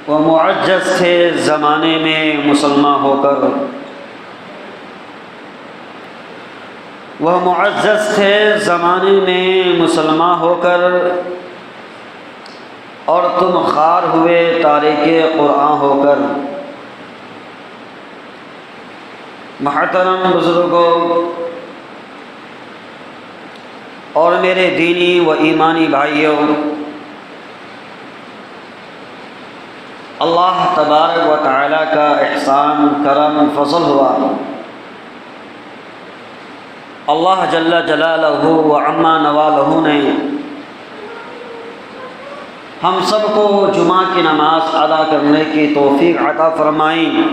وہ معزز تھے زمانے میں مسلمان ہو کر، وہ معزز تھے زمانے میں مسلمان ہو کر، اور تم خوار ہوئے تارک قرآن ہو کر۔ محترم بزرگوں اور میرے دینی و ایمانی بھائیوں، اللہ تبارک و تعالیٰ کا احسان، کرم، فضل ہوا۔ اللہ جل جلالہ و عما نوالہ نے ہم سب کو جمعہ کی نماز ادا کرنے کی توفیق عطا فرمائی،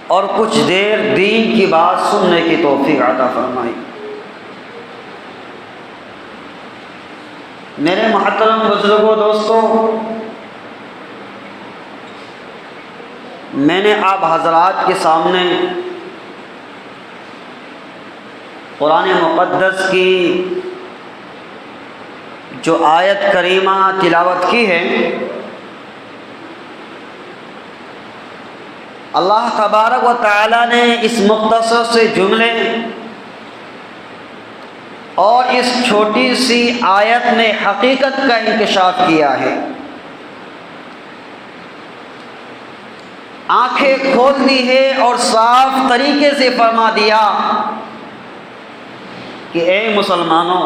اور کچھ دیر دین کی بات سننے کی توفیق عطا فرمائی۔ میرے محترم بزرگوں، دوستوں، میں نے آپ حضرات کے سامنے قرآن مقدس کی جو آیت کریمہ تلاوت کی ہے، اللہ تبارک و تعالیٰ نے اس مختصر سے جملے اور اس چھوٹی سی آیت میں حقیقت کا انکشاف کیا ہے۔ آنکھیں کھول دی ہے اور صاف طریقے سے فرما دیا کہ اے مسلمانوں،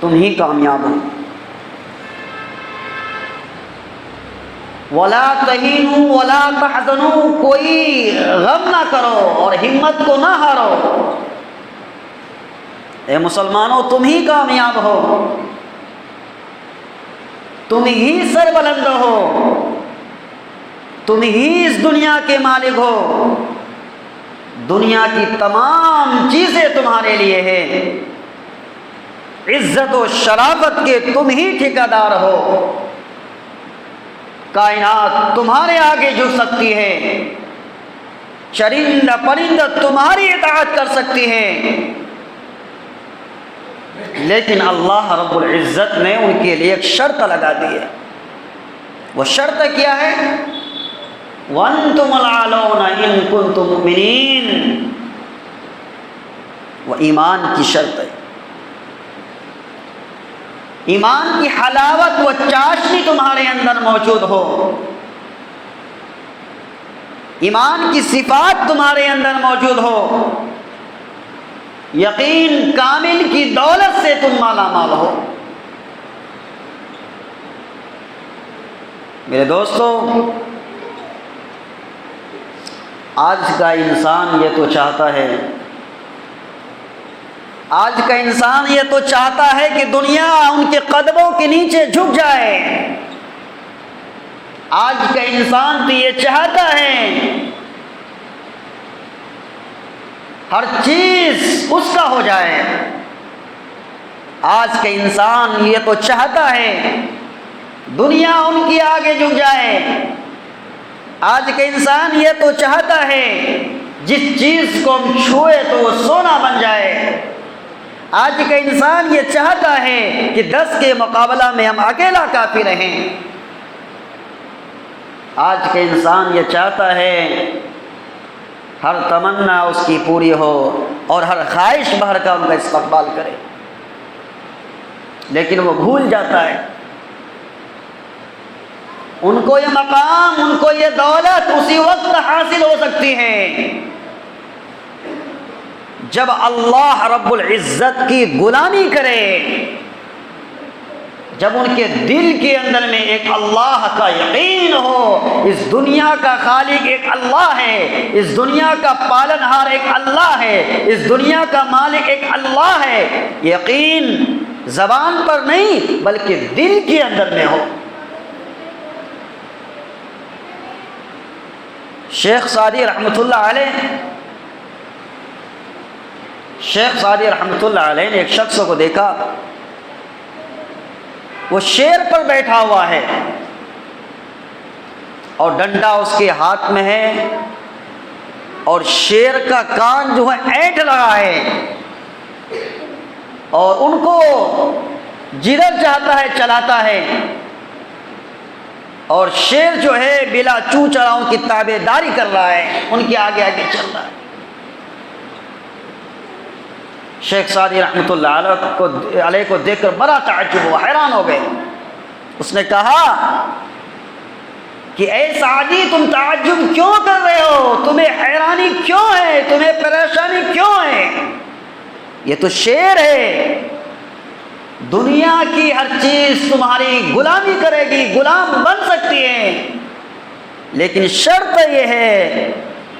تم ہی کامیاب ہو۔ وَلَا تَهِنُوا وَلَا تَحْزَنُوا، کوئی غم نہ کرو اور ہمت کو نہ ہارو۔ اے مسلمانوں، تم ہی کامیاب ہو، تم ہی سربلند ہو، تم ہی اس دنیا کے مالک ہو، دنیا کی تمام چیزیں تمہارے لیے ہیں، عزت و شرافت کے تم ہی ٹھیکیدار ہو، کائنات تمہارے آگے جھک سکتی ہے، چرند پرند تمہاری اطاعت کر سکتی ہے، لیکن اللہ رب العزت نے ان کے لیے ایک شرط لگا دی ہے۔ وہ شرط کیا ہے؟ وَأَنْتُمُ الْأَعْلَوْنَ إِن كُنتُم مُؤْمِنِينَ، وہ ایمان کی شرط ہے۔ ایمان کی حلاوت و چاشنی تمہارے اندر موجود ہو، ایمان کی صفات تمہارے اندر موجود ہو، یقین کامل کی دولت سے تم مالا مال ہو۔ میرے دوستو، آج کا انسان یہ تو چاہتا ہے، آج کا انسان یہ تو چاہتا ہے کہ دنیا ان کے قدموں کے نیچے جھک جائے۔ آج کا انسان تو یہ چاہتا ہے ہر چیز اس کا ہو جائے۔ آج کا انسان یہ تو چاہتا ہے دنیا ان کی آگے جھک جائے۔ آج کا انسان یہ تو چاہتا ہے جس چیز کو ہم چھوئے تو وہ سونا بن جائے۔ آج کا انسان یہ چاہتا ہے کہ 10 کے مقابلہ میں ہم اکیلا کافی رہیں۔ آج کا انسان یہ چاہتا ہے ہر تمنا اس کی پوری ہو اور ہر خواہش بھر کا ان کا استقبال کرے، لیکن وہ بھول جاتا ہے ان کو یہ مقام، ان کو یہ دولت اسی وقت حاصل ہو سکتی ہے جب اللہ رب العزت کی غلامی کرے، جب ان کے دل کے اندر میں ایک اللہ کا یقین ہو، اس دنیا کا خالق ایک اللہ ہے، اس دنیا کا پالنہار ایک اللہ ہے، اس دنیا کا مالک ایک اللہ ہے۔ یقین زبان پر نہیں بلکہ دل کے اندر میں ہو۔ شیخ سعدی رحمۃ اللہ علیہ نے ایک شخص کو دیکھا، وہ شیر پر بیٹھا ہوا ہے اور ڈنڈا اس کے ہاتھ میں ہے، اور شیر کا کان جو ہے اینٹ لگا ہے، اور ان کو جدھر چاہتا ہے چلاتا ہے، اور شیر جو ہے بلا چوں چراؤں کی تابع داری کر رہا ہے، ان کے آگے آگے چل رہا ہے۔ شیخ سعدی رحمۃ اللہ علیہ کو دیکھ کر بڑا تعجب ہوا، حیران ہو گئے۔ اس نے کہا کہ اے سعدی، تم تعجب کیوں کر رہے ہو؟ تمہیں حیرانی کیوں ہے؟ تمہیں پریشانی کیوں ہے؟ یہ تو شیر ہے، دنیا کی ہر چیز تمہاری غلامی کرے گی، غلام بن سکتی ہے، لیکن شرط یہ ہے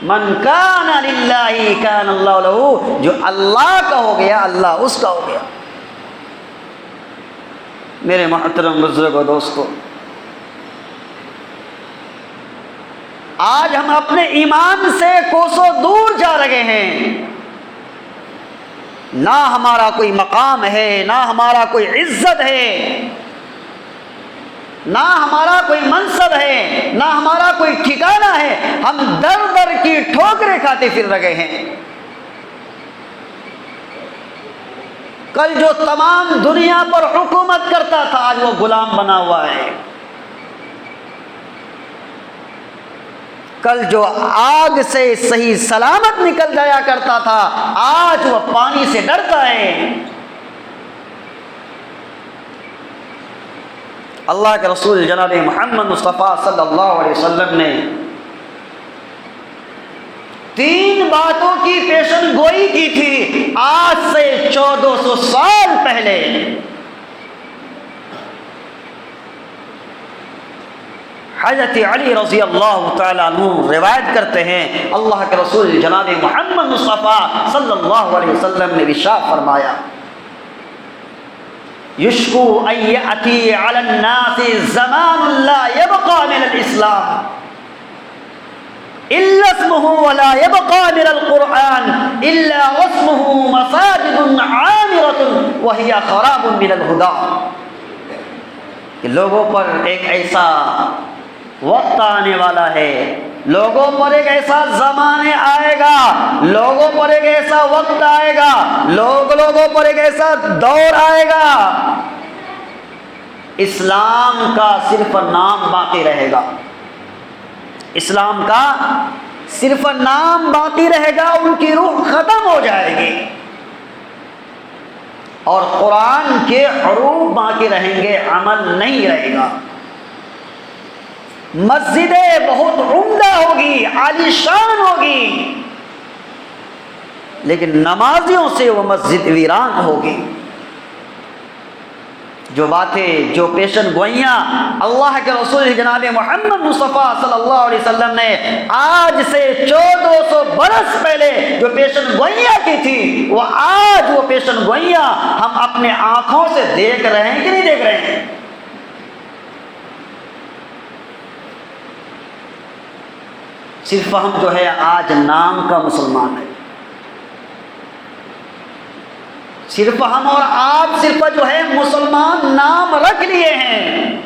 من کان للہ کان اللہ لہ، جو اللہ کا ہو گیا اللہ اس کا ہو گیا۔ میرے محترم بزرگوں، دوستو، آج ہم اپنے ایمان سے کوسوں دور جا رہے ہیں، نہ ہمارا کوئی مقام ہے، نہ ہمارا کوئی عزت ہے، نہ ہمارا کوئی منصب ہے، نہ ہمارا کوئی ٹھکانہ ہے، ہم در در کی ٹھوکریں کھاتے پھر رہے ہیں۔ کل جو تمام دنیا پر حکومت کرتا تھا آج وہ غلام بنا ہوا ہے۔ کل جو آگ سے صحیح سلامت نکل جایا کرتا تھا آج وہ پانی سے ڈرتا ہے۔ اللہ کے رسول جناب محمد مصطفیٰ صلی اللہ علیہ وسلم نے 3 باتوں کی پیشن گوئی کی تھی آج سے 1400 سال پہلے۔ حضرت علی رضی اللہ تعالیٰ عنہ روایت کرتے ہیں، اللہ کے رسول جناب محمد مصطفیٰ صلی اللہ علیہ وسلم نے ارشاد فرمایا، یشکو ان یأتی علی الناس زمان لا یبقى من الاسلام الا اسمه ولا يبقى من القرآن الا واسمه مساجد عامرة وهي خراب من الهدى، کہ لوگوں پر ایک ایسا وقت آنے والا ہے، لوگوں پر ایک ایسا زمانے آئے گا، لوگوں پر ایک ایسا وقت آئے گا، لوگوں پر ایک ایسا دور آئے گا، اسلام کا صرف نام باقی رہے گا، اسلام کا صرف نام باقی رہے گا، ان کی روح ختم ہو جائے گی، اور قرآن کے حروف باقی رہیں گے، عمل نہیں رہے گا۔ مسجدیں بہت عمدہ ہوگی، عالی شان ہوگی، لیکن نمازیوں سے وہ مسجد ویران ہوگی۔ جو باتیں، جو پیشن گوئیاں اللہ کے رسول جناب محمد مصطفیٰ صلی اللہ علیہ وسلم نے آج سے 1400 برس پہلے جو پیشن گوئیاں کی تھی، وہ آج وہ پیشن گوئیاں ہم اپنے آنکھوں سے دیکھ رہے ہیں کہ نہیں دیکھ رہے ہیں؟ صرف ہم جو ہے آج نام کا مسلمان ہے، صرف ہم اور آپ صرف جو ہے مسلمان نام رکھ لیے ہیں۔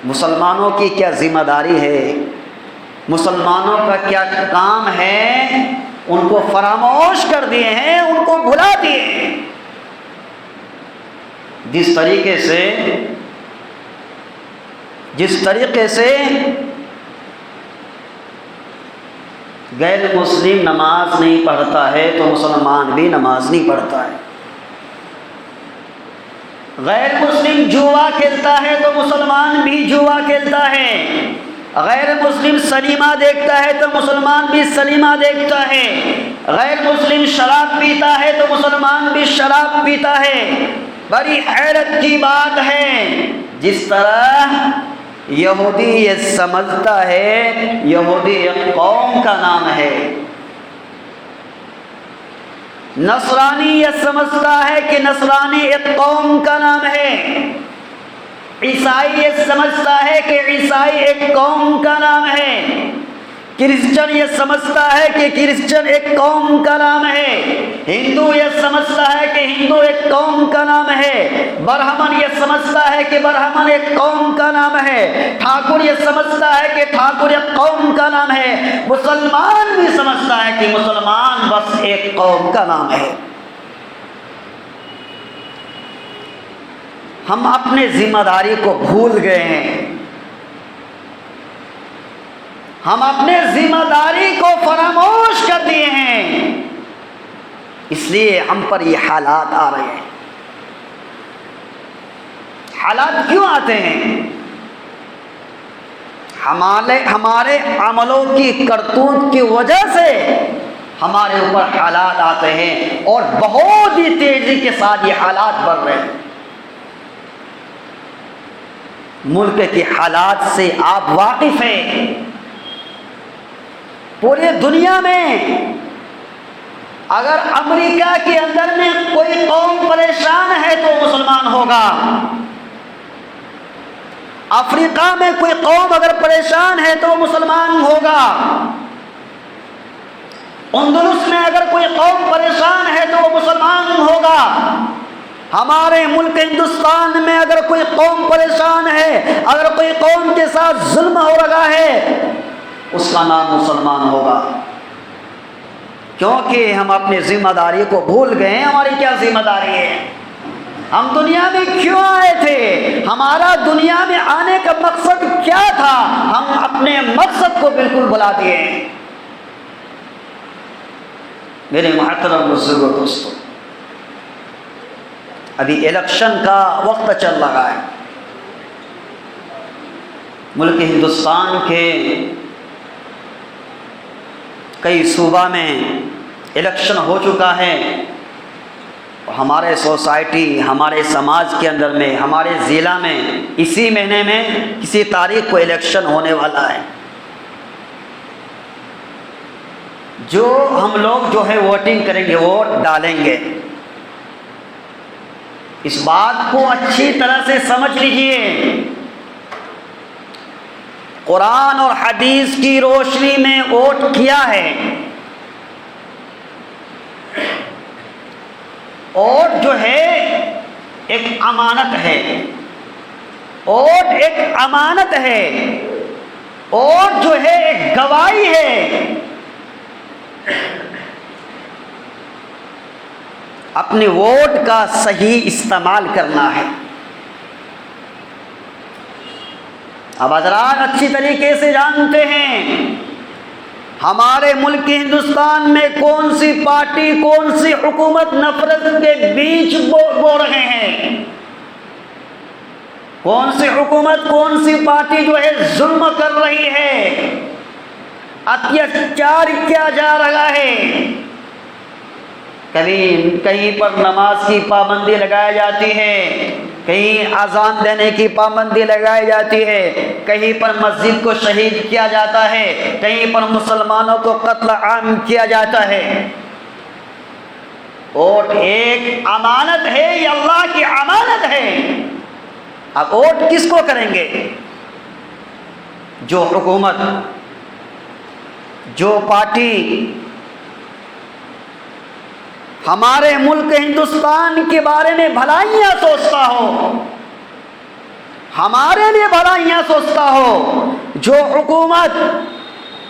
مسلمانوں کی کیا ذمہ داری ہے، مسلمانوں کا کیا کام ہے، ان کو فراموش کر دیے ہیں، ان کو بھلا دیے ہیں۔ جس طریقے سے غیر مسلم نماز نہیں پڑھتا ہے تو مسلمان بھی نماز نہیں پڑھتا ہے، غیر مسلم جوا کھیلتا ہے تو مسلمان بھی جوا کھیلتا ہے، غیر مسلم سنیما دیکھتا ہے تو مسلمان بھی سنیما دیکھتا ہے، غیر مسلم شراب پیتا ہے تو مسلمان بھی شراب پیتا ہے۔ بڑی حیرت کی بات ہے، جس طرح یہودی یہ سمجھتا ہے یہودی ایک قوم کا نام ہے، نصرانی یہ سمجھتا ہے کہ نصرانی ایک قوم کا نام ہے، عیسائی یہ سمجھتا ہے کہ عیسائی ایک قوم کا نام ہے، کرسچن یہ سمجھتا ہے کہ کرسچن ایک قوم کا نام ہے، ہندو یہ سمجھتا ہے کہ ہندو ایک قوم کا نام ہے، برہمن یہ سمجھتا ہے کہ برہمن ایک قوم کا نام ہے، ٹھاکر یہ سمجھتا ہے کہ ٹھاکر ایک قوم کا نام ہے، مسلمان بھی سمجھتا ہے کہ مسلمان بس ایک قوم کا نام ہے۔ ہم اپنے ذمہ داری کو بھول گئے ہیں، ہم اپنے ذمہ داری کو فراموش کر دیے ہیں، اس لیے ہم پر یہ حالات آ رہے ہیں۔ حالات کیوں آتے ہیں؟ ہمارے عملوں کی کرتوت کی وجہ سے ہمارے اوپر حالات آتے ہیں، اور بہت ہی تیزی کے ساتھ یہ حالات بڑھ رہے ہیں۔ ملک کے حالات سے آپ واقف ہیں۔ پوری دنیا میں اگر امریکہ کے اندر میں کوئی قوم پریشان ہے تو مسلمان ہوگا، افریقہ میں کوئی قوم اگر پریشان ہے تو مسلمان ہوگا، اندلس میں اگر کوئی قوم پریشان ہے تو وہ مسلمان ہوگا، ہمارے ملک ہندوستان میں اگر کوئی قوم پریشان ہے، اگر کوئی قوم کے ساتھ ظلم ہو رہا ہے، اس کا نام مسلمان ہوگا۔ کیونکہ ہم اپنی ذمہ داری کو بھول گئے ہیں۔ ہماری کیا ذمہ داری ہے؟ ہم دنیا میں کیوں آئے تھے؟ ہمارا دنیا میں آنے کا مقصد کیا تھا؟ ہم اپنے مقصد کو بالکل بھلا دیے ہیں۔ میرے محترم بزرگوں، دوستوں، ابھی الیکشن کا وقت چل رہا ہے۔ ملک ہندوستان کے کئی صوبہ میں الیکشن ہو چکا ہے، ہمارے سوسائٹی، ہمارے سماج کے اندر میں، ہمارے ضلع میں اسی مہینے میں کسی تاریخ کو الیکشن ہونے والا ہے۔ جو ہم لوگ جو ہے ووٹنگ کریں گے، ووٹ ڈالیں گے، اس بات کو اچھی طرح سے سمجھ لیجئے، قرآن اور حدیث کی روشنی میں ووٹ کیا ہے۔ ووٹ جو ہے ایک امانت ہے، ووٹ ایک امانت ہے، ووٹ جو ہے ایک گواہی ہے۔ اپنے ووٹ کا صحیح استعمال کرنا ہے۔ اب حضرات اچھی طریقے سے جانتے ہیں ہمارے ملک ہندوستان میں کون سی پارٹی، کون سی حکومت نفرت کے بیچ بو رہے ہیں، کون سی حکومت، کون سی پارٹی جو ہے ظلم کر رہی ہے، اتیاچار کیا جا رہا ہے۔ کہیں پر نماز کی پابندی لگائی جاتی ہے، کہیں اذان دینے کی پابندی لگائی جاتی ہے، کہیں پر مسجد کو شہید کیا جاتا ہے، کہیں پر مسلمانوں کو قتل عام کیا جاتا ہے۔ ووٹ ایک امانت ہے، یہ اللہ کی امانت ہے۔ اب ووٹ کس کو کریں گے؟ جو حکومت، جو پارٹی ہمارے ملک ہندوستان کے بارے میں بھلائیاں سوچتا ہو، ہمارے لیے بھلائیاں سوچتا ہو، جو حکومت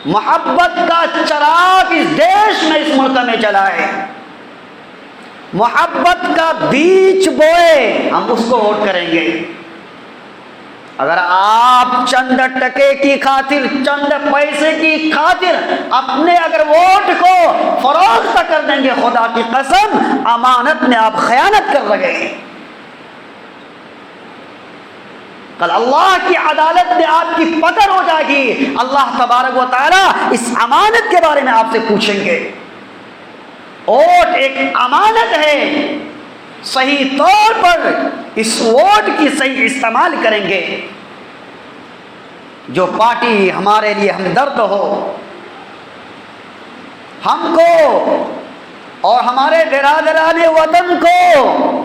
محبت کا چراغ اس دیش میں، اس ملک میں جلائے، محبت کا بیج بوئے، ہم اس کو ووٹ کریں گے۔ اگر آپ چند ٹکے کی خاطر، چند پیسے کی خاطر اپنے اگر ووٹ کو فروخت کر دیں گے، خدا کی قسم امانت میں آپ خیانت کر رہے ہیں۔ کل اللہ کی عدالت میں آپ کی پکڑ ہو جائے گی، اللہ تبارک و تعالیٰ اس امانت کے بارے میں آپ سے پوچھیں گے۔ ووٹ ایک امانت ہے، صحیح طور پر اس ووٹ کی صحیح استعمال کریں گے۔ جو پارٹی ہمارے لیے ہمدرد ہو، ہم کو اور ہمارے برادران وطن کو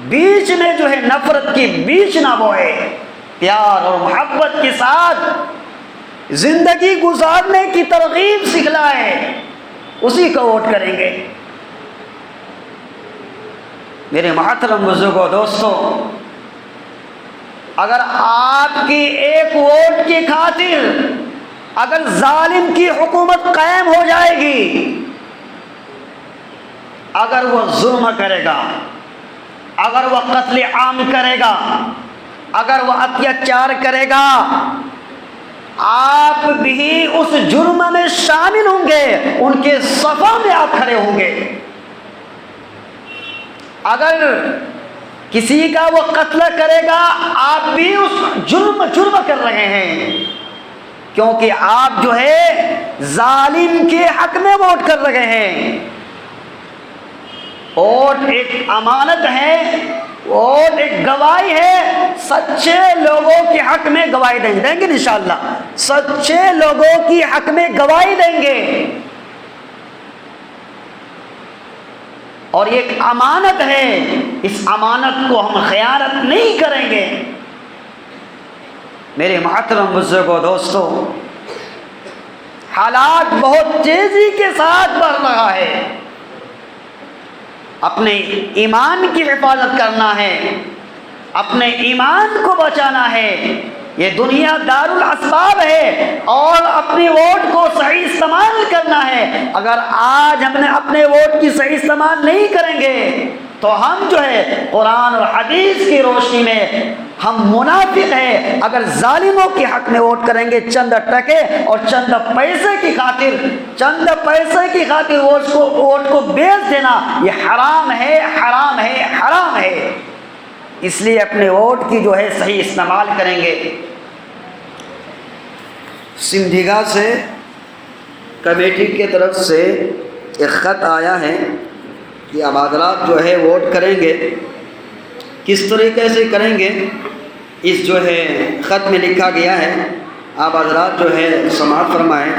بیچ میں جو ہے نفرت کی بیچ نہ بوئے، پیار اور محبت کے ساتھ زندگی گزارنے کی ترغیب سکھلائے، اسی کو ووٹ کریں گے۔ میرے محترم بزرگوں، دوستوں، اگر آپ کی ایک ووٹ کی خاطر اگر ظالم کی حکومت قائم ہو جائے گی، اگر وہ ظلم کرے گا، اگر وہ قتل عام کرے گا، اگر وہ اتیاچار کرے گا، آپ بھی اس جرم میں شامل ہوں گے، ان کے صفوں میں آپ کھڑے ہوں گے۔ اگر کسی کا وہ قتل کرے گا، آپ بھی اس جرم کر رہے ہیں، کیونکہ آپ جو ہے ظالم کے حق میں ووٹ کر رہے ہیں۔ ووٹ ایک امانت ہے، ووٹ ایک گواہی ہے، سچے لوگوں کے حق میں گواہی دیں گے انشاءاللہ، سچے لوگوں کی حق میں گواہی دیں گے، اور یہ ایک امانت ہے، اس امانت کو ہم خیانت نہیں کریں گے۔ میرے محترم بزرگوں، دوستو، حالات بہت تیزی کے ساتھ بڑھ رہا ہے، اپنے ایمان کی حفاظت کرنا ہے، اپنے ایمان کو بچانا ہے۔ یہ دنیا دار الاسباب ہے، اور اپنے ووٹ کو صحیح استعمال کرنا ہے۔ اگر آج ہم نے اپنے ووٹ کی صحیح استعمال نہیں کریں گے تو ہم جو ہے قرآن اور حدیث کی روشنی میں ہم منافق ہیں۔ اگر ظالموں کے حق میں ووٹ کریں گے چند ٹکے اور چند پیسے کی خاطر ووٹ کو بیچ دینا، یہ حرام ہے، حرام ہے، حرام ہے۔ اس لیے اپنے ووٹ کی جو ہے صحیح استعمال کریں گے۔ سمدھیگا سے کمیٹی کی طرف سے ایک خط آیا ہے کہ اب حضرات جو ہے ووٹ کریں گے، کس طریقے سے کریں گے، اس جو ہے خط میں لکھا گیا ہے، آپ حضرات جو ہے سماعت فرمائیں۔